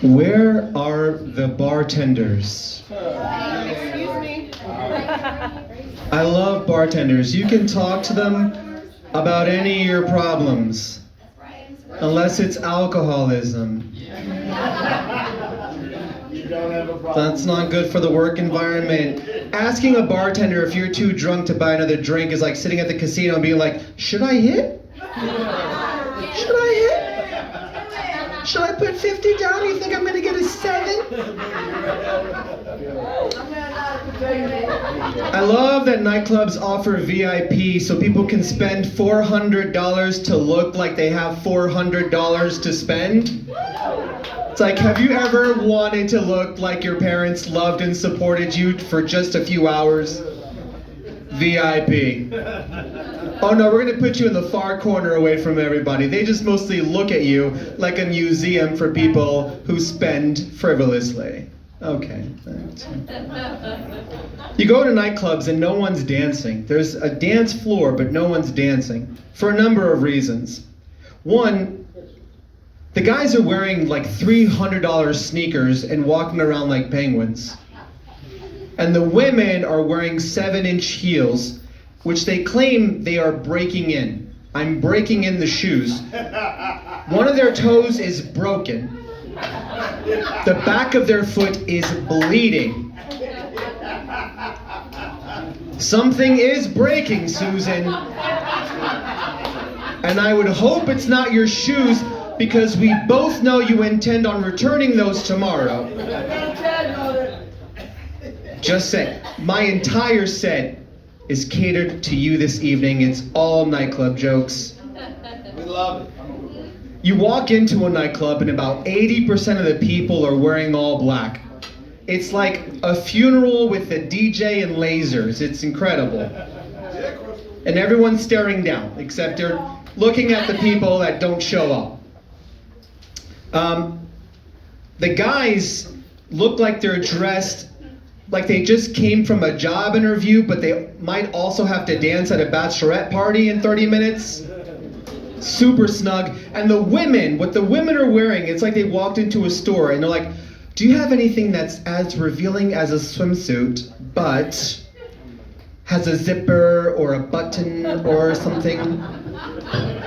Where are the bartenders? Excuse me. I love bartenders. You can talk to them about any of your problems, unless it's alcoholism. That's not good for the work environment. Asking a bartender if you're too drunk to buy another drink is like sitting at the casino and being like, should I hit? Should I hit? Should I put 50 down? You think I'm gonna get a 7? I love that nightclubs offer VIP so people can spend $400 to look like they have $400 to spend. It's like, have you ever wanted to look like your parents loved and supported you for just a few hours? VIP. Oh no, we're gonna put you in the far corner away from everybody. They just mostly look at you like a museum for people who spend frivolously. Okay. You go to nightclubs and no one's dancing. There's a dance floor, but no one's dancing for a number of reasons. One, the guys are wearing like $300 sneakers and walking around like penguins. And the women are wearing 7-inch heels, which they claim they are breaking in. I'm breaking in the shoes. One of their toes is broken. The back of their foot is bleeding. Something is breaking, Susan. And I would hope it's not your shoes, because we both know you intend on returning those tomorrow. Just say, my entire set is catered to you this evening. It's all nightclub jokes. We love it. You walk into a nightclub and about 80% of the people are wearing all black. It's like a funeral with a DJ and lasers. It's incredible. And everyone's staring down, except they're looking at the people that don't show up. The guys look like they're dressed like they just came from a job interview, but they might also have to dance at a bachelorette party in 30 minutes. Super snug. And the women, what the women are wearing, it's like they walked into a store and they're like, do you have anything that's as revealing as a swimsuit, but has a zipper or a button or something?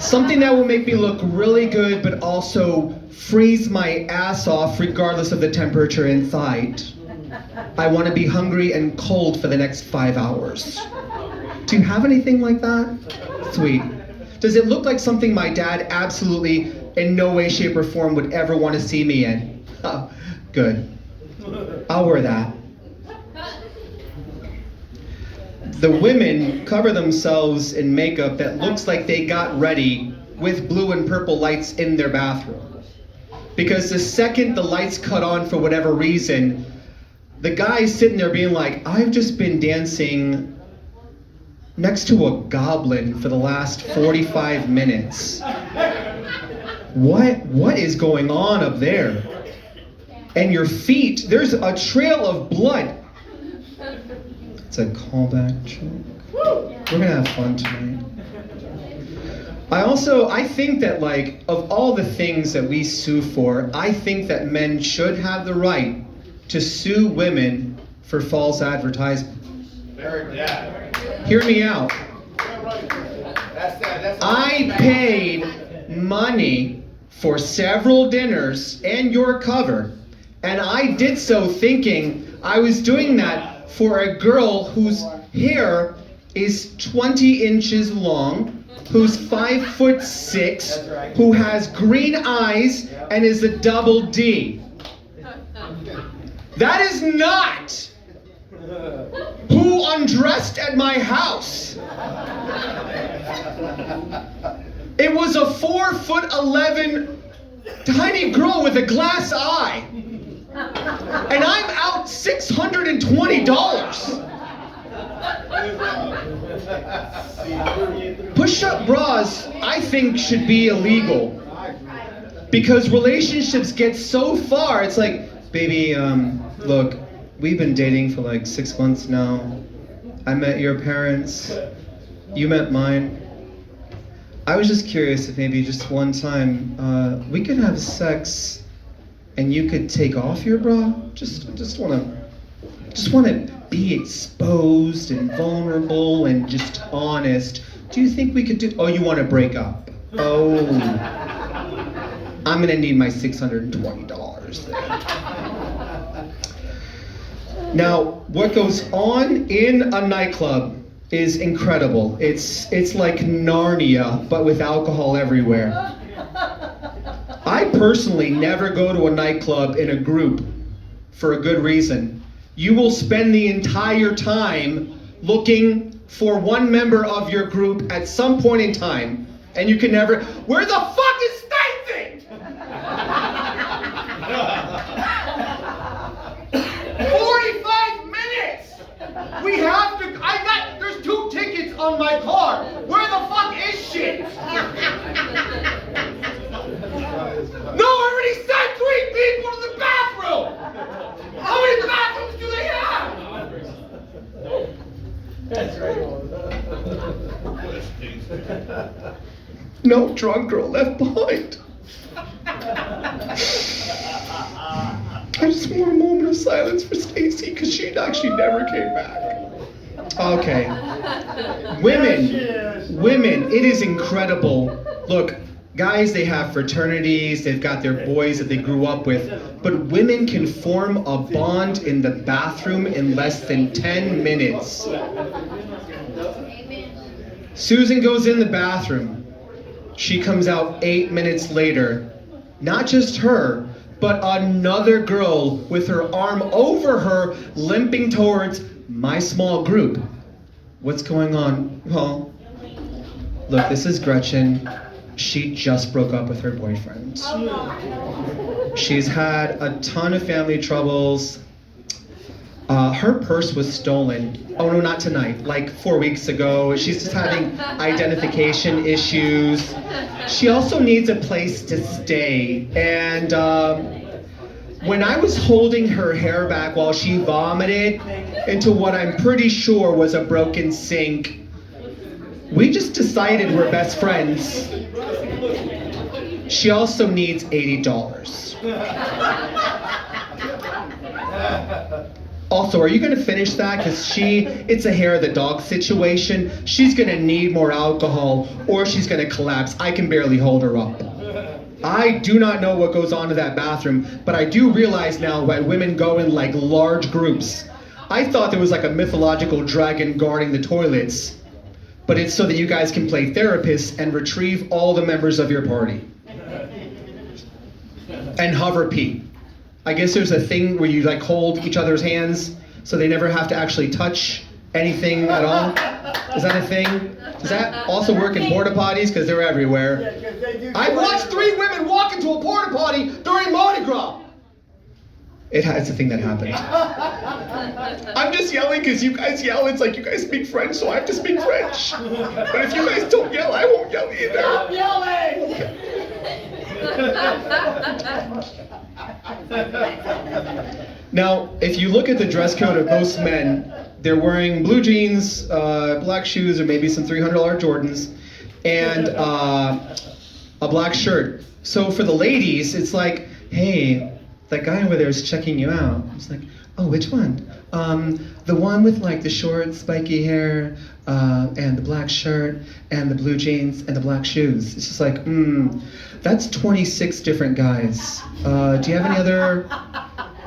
Something that will make me look really good, but also freeze my ass off regardless of the temperature inside. I want to be hungry and cold for the next 5 hours. Do you have anything like that? Sweet. Does it look like something my dad absolutely, in no way, shape, or form would ever want to see me in? Oh, good. I'll wear that. The women cover themselves in makeup that looks like they got ready with blue and purple lights in their bathroom. Because the second the lights cut on for whatever reason, the guy's sitting there being like, I've just been dancing next to a goblin for the last 45 minutes. What is going on up there? And your feet, there's a trail of blood. It's a callback joke. We're gonna have fun tonight. I think that, like, of all the things that we sue for, I think that men should have the right to sue women for false advertisement. Hear me out. I paid money for several dinners and your cover, and I did so thinking I was doing that for a girl whose hair is 20 inches long, who's 5'6", who has green eyes and is a double D. That is not who undressed at my house. It was a 4'11" tiny girl with a glass eye. And I'm out $620. Push-up bras, I think, should be illegal. Because relationships get so far, it's like, baby, look, we've been dating for like 6 months now. I met your parents. You met mine. I was just curious if maybe just one time we could have sex and you could take off your bra? Just wanna be exposed and vulnerable and just honest. Do you think we could do? Oh, you want to break up? Oh, I'm gonna need my $620 then. Now, what goes on in a nightclub is incredible. It's like Narnia, but with alcohol everywhere. I personally never go to a nightclub in a group for a good reason. You will spend the entire time looking for one member of your group at some point in time, and you can never, where the fuck is Stacy? 45 minutes! We have to, there's 2 tickets on my car. Where the fuck is she? No, I already sent 3 people to the bathroom! How many bathrooms do they have? That's right. No drunk girl left behind. I just want a moment of silence for Stacy because she actually never came back. Okay. Women, it is incredible. Look, guys, they have fraternities, they've got their boys that they grew up with, but women can form a bond in the bathroom in less than 10 minutes. Susan goes in the bathroom. She comes out 8 minutes later. Not just her, but another girl with her arm over her, limping towards my small group. What's going on? Well, look, this is Gretchen. She just broke up with her boyfriend. She's had a ton of family troubles. Her purse was stolen. Oh no, not tonight, like 4 weeks ago. She's just having identification issues. She also needs a place to stay. And when I was holding her hair back while she vomited into what I'm pretty sure was a broken sink, we just decided we're best friends. She also needs $80. Also, are you gonna finish that? Because it's a hair of the dog situation. She's gonna need more alcohol or she's gonna collapse. I can barely hold her up. I do not know what goes on in that bathroom, but I do realize now why women go in like large groups. I thought there was like a mythological dragon guarding the toilets, but it's so that you guys can play therapists and retrieve all the members of your party. And hover pee. I guess there's a thing where you like hold each other's hands so they never have to actually touch anything at all. Is that a thing? Does that also work in porta potties? Because they're everywhere. I watched 3 women walk into a porta potty during Mardi Gras. It's a thing that happened. I'm just yelling because you guys yell. It's like you guys speak French, so I have to speak French. But if you guys don't yell, I won't yell either. Stop yelling! Now, if you look at the dress code of most men, they're wearing blue jeans, black shoes, or maybe some $300 Jordans, and a black shirt. So for the ladies, it's like, hey, that guy over there is checking you out. It's like, oh, which one? The one with like the short, spiky hair, and the black shirt, and the blue jeans, and the black shoes. It's just like, that's 26 different guys. Do you have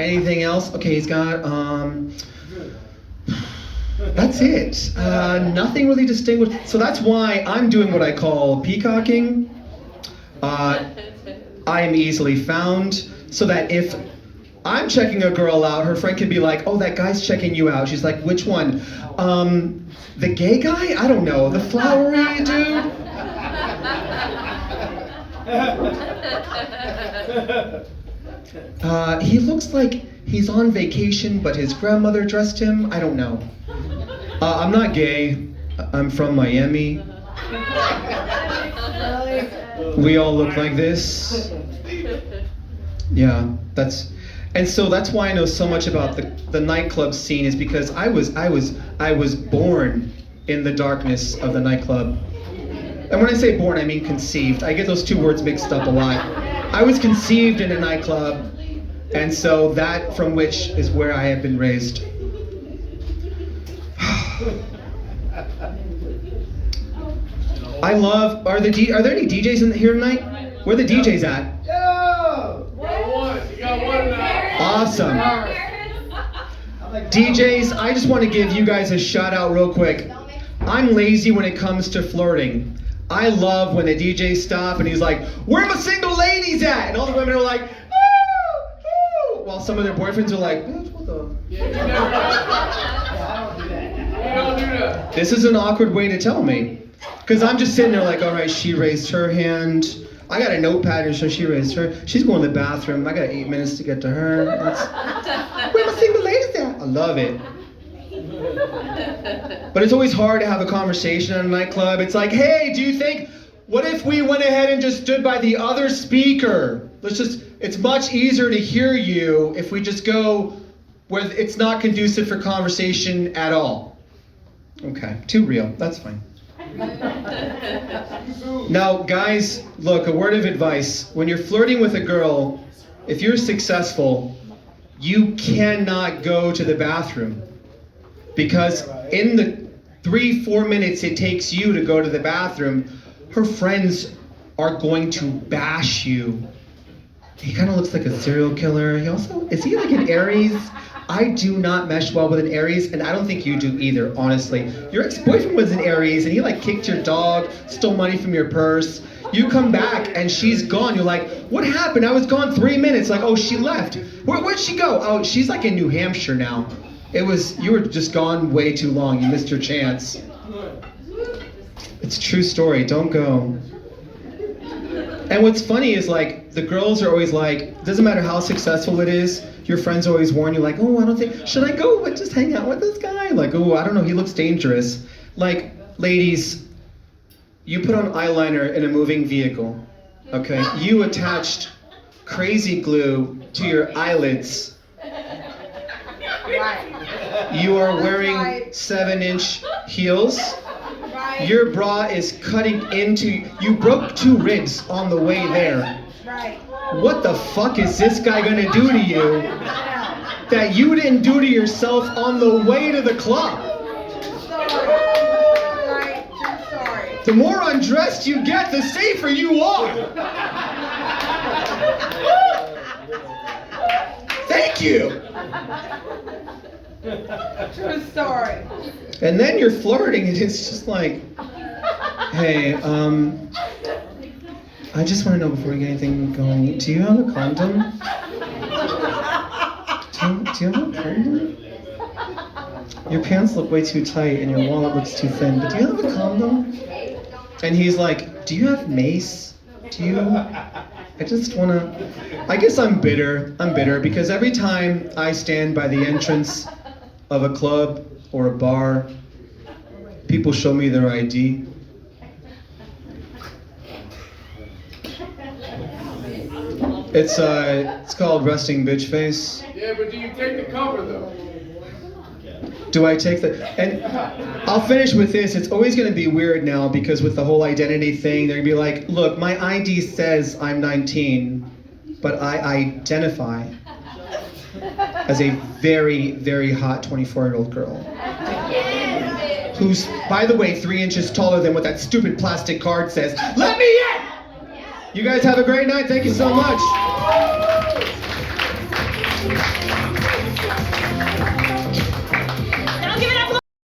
anything else? Okay, he's got, that's it. Nothing really distinguished. So that's why I'm doing what I call peacocking. I am easily found, so that if I'm checking a girl out, her friend can be like, oh, that guy's checking you out. She's like, which one? The gay guy? I don't know. The flowery dude? He looks like he's on vacation, but his grandmother dressed him. I don't know. I'm not gay. I'm from Miami. We all look like this. Yeah, and so that's why I know so much about the nightclub scene, is because I was born in the darkness of the nightclub. And when I say born, I mean conceived. I get those 2 words mixed up a lot. I was conceived in a nightclub, And so that from which is where I have been raised. I love. Are there any DJs in here tonight? Where are the DJs at? You got one now. Awesome. DJs, I just want to give you guys a shout out real quick. I'm lazy when it comes to flirting. I love when a DJ stop and he's like, "Where my single ladies at?" And all the women are like, "Woo, woo," while some of their boyfriends are like, "Bitch, what the?" Yeah, you never You don't do that. This is an awkward way to tell me. Because I'm just sitting there like, all right, she raised her hand. I got a notepad, so she raised her. She's going to the bathroom. I got 8 minutes to get to her. Where my single ladies at? I love it. But it's always hard to have a conversation at a nightclub. It's like, hey, do you think, what if we went ahead and just stood by the other speaker? It's much easier to hear you if we just go where it's not conducive for conversation at all. Okay, too real, that's fine. Now, guys, look, a word of advice. When you're flirting with a girl, if you're successful, you cannot go to the bathroom. Because in the 3-4 minutes it takes you to go to the bathroom, her friends are going to bash you. He kind of looks like a serial killer. Is he like an Aries? I do not mesh well with an Aries, and I don't think you do either, honestly. Your ex-boyfriend was an Aries, and he like kicked your dog, stole money from your purse. You come back, and she's gone. You're like, what happened? I was gone 3 minutes. Like, oh, she left. Where'd she go? Oh, she's like in New Hampshire now. You were just gone way too long. You missed your chance. It's a true story. Don't go. And what's funny is like, the girls are always like, doesn't matter how successful it is, your friends always warn you like, oh, I don't think, should I go but just hang out with this guy? Like, oh, I don't know, he looks dangerous. Like, ladies, you put on eyeliner in a moving vehicle, okay? You attached crazy glue to your eyelids. You are wearing 7-inch heels. Your bra is cutting into, you broke 2 ribs on the way there. What the fuck is this guy gonna do to you that you didn't do to yourself on the way to the club? The more undressed you get, the safer you are. Thank you. True story. And then you're flirting and it's just like, hey, I just want to know before we get anything going, do you have a condom? Do you have a condom? Your pants look way too tight and your wallet looks too thin, but do you have a condom? And he's like, do you have mace? I just want to, I guess I'm bitter because every time I stand by the entrance of a club or a bar, people show me their ID. It's called resting bitch face. Yeah, but do you take the cover though? Do I take and I'll finish with this. It's always going to be weird now because with the whole identity thing, they're going to be like, look, my ID says I'm 19, but I identify as a very, very hot 24-year-old girl. Who's, by the way, 3 inches taller than what that stupid plastic card says. Let me in! You guys have a great night. Thank you so much.